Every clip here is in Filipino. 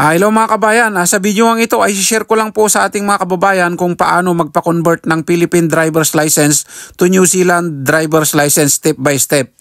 Hello mga kabayan, sa video ito ay share ko lang po sa ating mga kababayan kung paano magpa-convert ng Philippine driver's license to New Zealand driver's license step by step.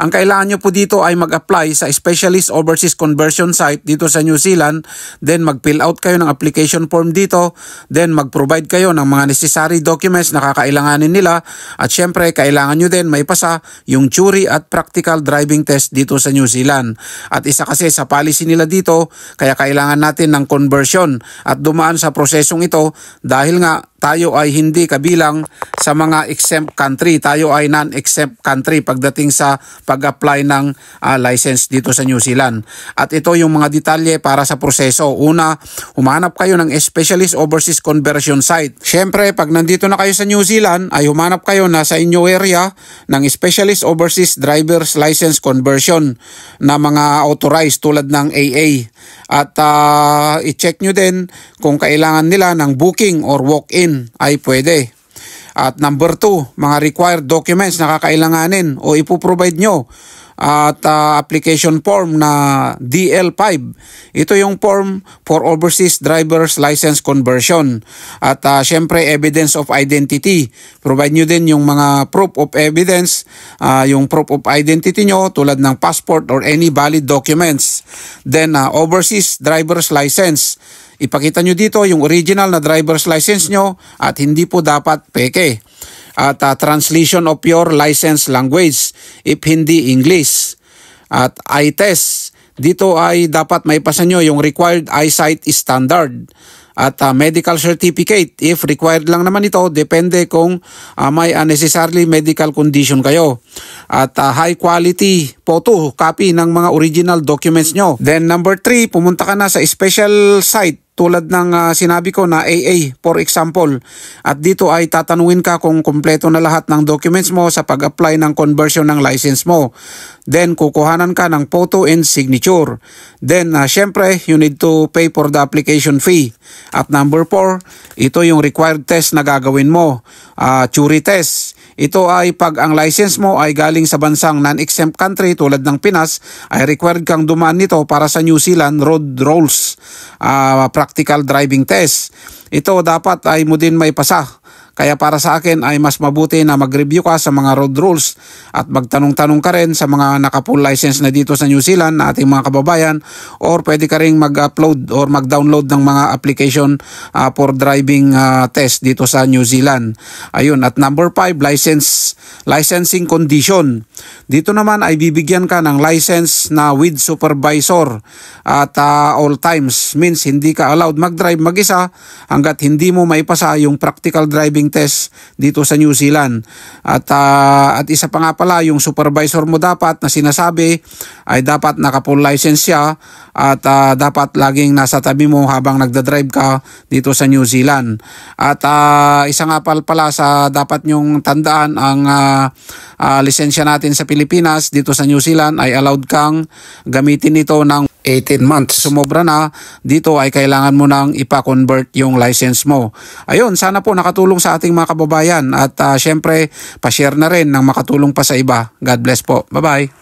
Ang kailangan nyo po dito ay mag-apply sa Specialist Overseas Conversion Site dito sa New Zealand, then mag-fill out kayo ng application form dito, then mag-provide kayo ng mga necessary documents na kakailanganin nila, at syempre kailangan nyo din may pasa yung theory at practical driving test dito sa New Zealand. At isa kasi sa policy nila dito, kaya kailangan natin ng conversion at dumaan sa prosesong ito dahil nga tayo ay hindi kabilang sa mga exempt country. Tayo ay non-exempt country pagdating sa pag-apply ng license dito sa New Zealand. At ito yung mga detalye para sa proseso. Una, humanap kayo ng Specialist Overseas Conversion Site. Siyempre, pag nandito na kayo sa New Zealand, ay humanap kayo na sa inyo area ng Specialist Overseas Driver's License Conversion na mga authorized tulad ng AA. At i-check nyo din kung kailangan nila ng booking or walk-in ay pwede. At number 2, mga required documents na kakailanganin o ipoprovide nyo. At application form na DL5. Ito yung form for Overseas Driver's License Conversion. At syempre evidence of identity. Provide nyo din yung mga proof of evidence, yung proof of identity nyo tulad ng passport or any valid documents. Then Overseas Driver's License. Ipakita nyo dito yung original na driver's license nyo at hindi po dapat peke. At translation of your license language if hindi English. At eye test. Dito ay dapat maipasa nyo yung required eyesight standard. At medical certificate, if required lang naman ito, depende kung may unnecessarily medical condition kayo. At high quality photo, copy ng mga original documents nyo. Then number 3, pumunta ka na sa special site tulad ng sinabi ko na AA for example. At dito ay tatanungin ka kung kumpleto na lahat ng documents mo sa pag-apply ng conversion ng license mo. Then kukuhanan ka ng photo and signature. Then syempre you need to pay for the application fee. At number 4, ito yung required test na gagawin mo. Theory test. Ito ay pag ang license mo ay galing sa bansang non-exempt country tulad ng Pinas, ay required kang dumaan nito para sa New Zealand road rules, practical driving test. Ito dapat ay mo din may pasa. Kaya para sa akin ay mas mabuti na mag-review ka sa mga road rules at magtanong-tanong ka rin sa mga naka-full license na dito sa New Zealand na ating mga kababayan, or pwede ka rin mag-upload or mag-download ng mga application for driving test dito sa New Zealand. Ayun, at number 5, licensing condition. Dito naman ay bibigyan ka ng license na with supervisor at all times. Means hindi ka allowed mag-drive mag-isa hanggat hindi mo maipasa yung practical driving test dito sa New Zealand. At isa pa nga pala, yung supervisor mo dapat na sinasabi ay dapat naka-full license siya at dapat laging nasa tabi mo habang nagdadrive ka dito sa New Zealand. At isa nga pala sa dapat nyong tandaan, ang lisensya natin sa Pilipinas dito sa New Zealand ay allowed kang gamitin ito ng 18 months. Sumobra na, dito ay kailangan mo nang ipa-convert yung license mo. Ayun, sana po nakatulong sa ating mga kababayan at syempre, pa-share na rin nang makatulong pa sa iba. God bless po. Bye-bye.